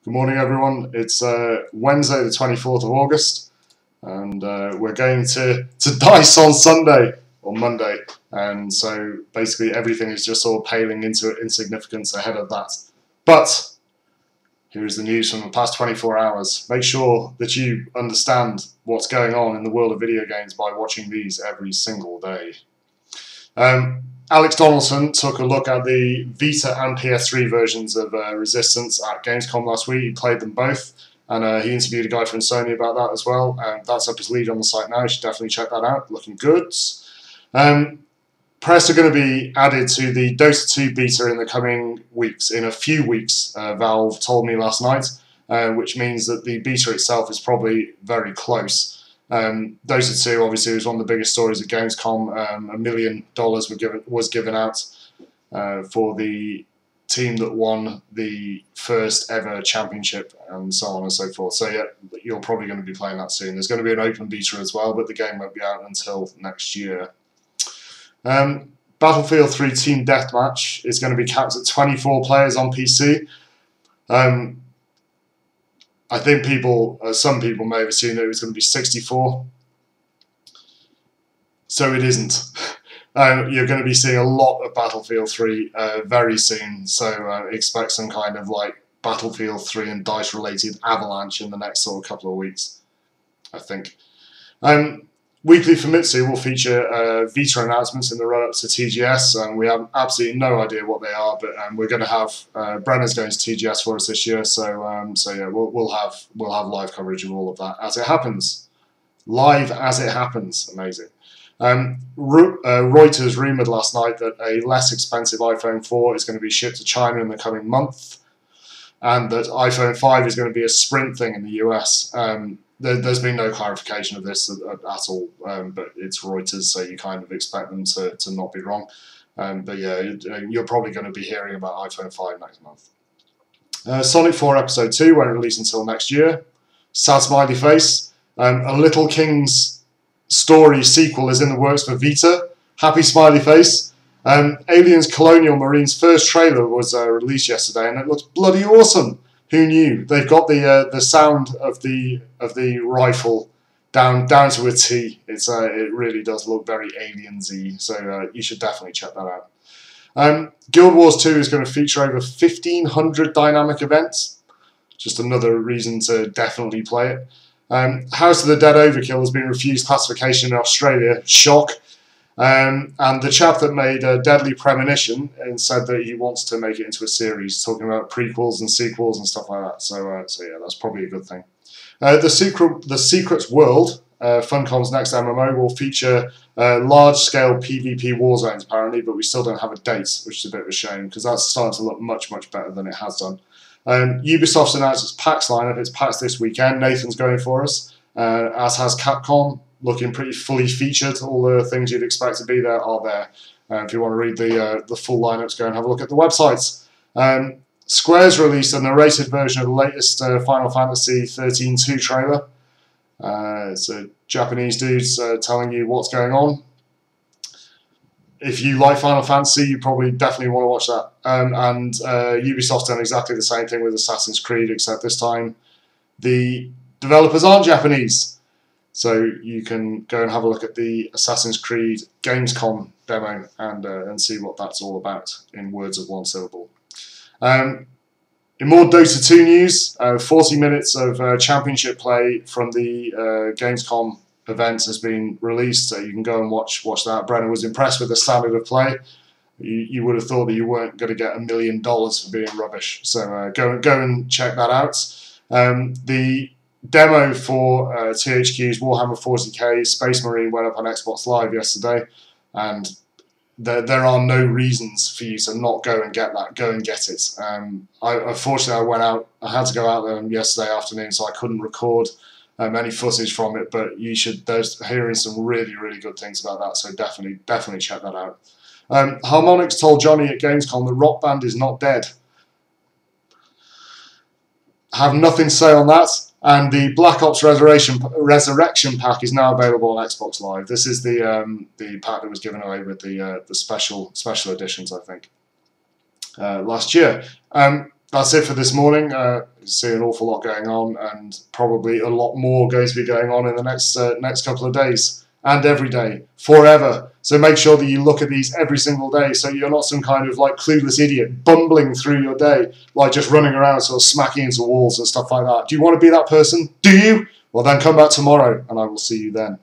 Good morning, everyone. It's Wednesday, the 24th of August, and we're going to dice on Sunday or Monday, and so basically everything is just all paling into insignificance ahead of that. But here is the news from the past 24 hours. Make sure that you understand what's going on in the world of video games by watching these every single day. Alex Donaldson took a look at the Vita and PS3 versions of Resistance at Gamescom last week. He played them both, and he interviewed a guy from Sony about that as well. That's up his lead on the site now. You should definitely check that out. Looking good. Press are going to be added to the Dota 2 beta in the coming weeks. In a few weeks, Valve told me last night, which means that the beta itself is probably very close. Dota 2 obviously was one of the biggest stories at Gamescom. $1 million was given out for the team that won the first ever championship, and so on and so forth. So yeah, you're probably going to be playing that soon. There's going to be an open beta as well, but the game won't be out until next year. Battlefield 3 Team Deathmatch is going to be capped at 24 players on PC. I think some people may have assumed that it was going to be 64. So it isn't. You're going to be seeing a lot of Battlefield 3 very soon. So expect some kind of like Battlefield 3 and DICE related avalanche in the next sort of couple of weeks, I think. Weekly Famitsu will feature Vita announcements in the run-up to TGS, and we have absolutely no idea what they are. But we're going to have Brenner's going to TGS for us this year, so yeah, we'll have live coverage of all of that as it happens. Live as it happens, amazing. Reuters rumored last night that a less expensive iPhone 4 is going to be shipped to China in the coming month, and that iPhone 5 is going to be a sprint thing in the US. There's been no clarification of this at all, but it's Reuters, so you kind of expect them to not be wrong. But yeah, you're probably going to be hearing about iPhone 5 next month. Sonic 4 Episode 2 won't release until next year. Sad smiley face. A Little King's Story sequel is in the works for Vita. Happy smiley face. Aliens Colonial Marine's first trailer was released yesterday, and it looks bloody awesome. Who knew? They've got the sound of the rifle down to a T. It really does look very aliensy. So you should definitely check that out. Guild Wars 2 is going to feature over 1,500 dynamic events. Just another reason to definitely play it. House of the Dead Overkill has been refused classification in Australia. Shock. And the chap that made Deadly Premonition and said that he wants to make it into a series, talking about prequels and sequels and stuff like that. So yeah, that's probably a good thing. The Secrets World, Funcom's next MMO, will feature large-scale PvP war zones apparently, but we still don't have a date, which is a bit of a shame because that's starting to look much better than it has done. Ubisoft's announced its PAX lineup. It's PAX this weekend. Nathan's going for us, as has Capcom. Looking pretty fully featured. All the things you'd expect to be there are there. If you want to read the full lineups, go and have a look at the websites. Square's released a narrated version of the latest Final Fantasy 13-2 trailer. It's a Japanese dudes telling you what's going on. If you like Final Fantasy, you probably definitely want to watch that. And Ubisoft's done exactly the same thing with Assassin's Creed, except this time the developers aren't Japanese. So you can go and have a look at the Assassin's Creed Gamescom demo and see what that's all about in words of one syllable. In more Dota 2 news, 40 minutes of championship play from the Gamescom event has been released. So you can go and watch that. Brenner was impressed with the standard of play. You would have thought that you weren't going to get $1 million for being rubbish. So go and check that out. The demo for THQ's Warhammer 40k Space Marine went up on Xbox Live yesterday, and there are no reasons for you to not go and get that. Go and get it. Unfortunately, I had to go out there yesterday afternoon, so I couldn't record any footage from it, but you should. There's hearing some really good things about that, so definitely check that out. Harmonix told Johnny at Gamescom the Rock Band is not dead. Have nothing to say on that. And the Black Ops Resurrection pack is now available on Xbox Live. This is the pack that was given away with the special editions, I think, last year. that's it for this morning. You see an awful lot going on, and probably a lot more going to be going on in the next couple of days, and every day, forever. So make sure that you look at these every single day, so you're not some kind of like clueless idiot bumbling through your day, like just running around sort of smacking into walls and stuff like that. Do you want to be that person? Do you? Well, then come back tomorrow, and I will see you then.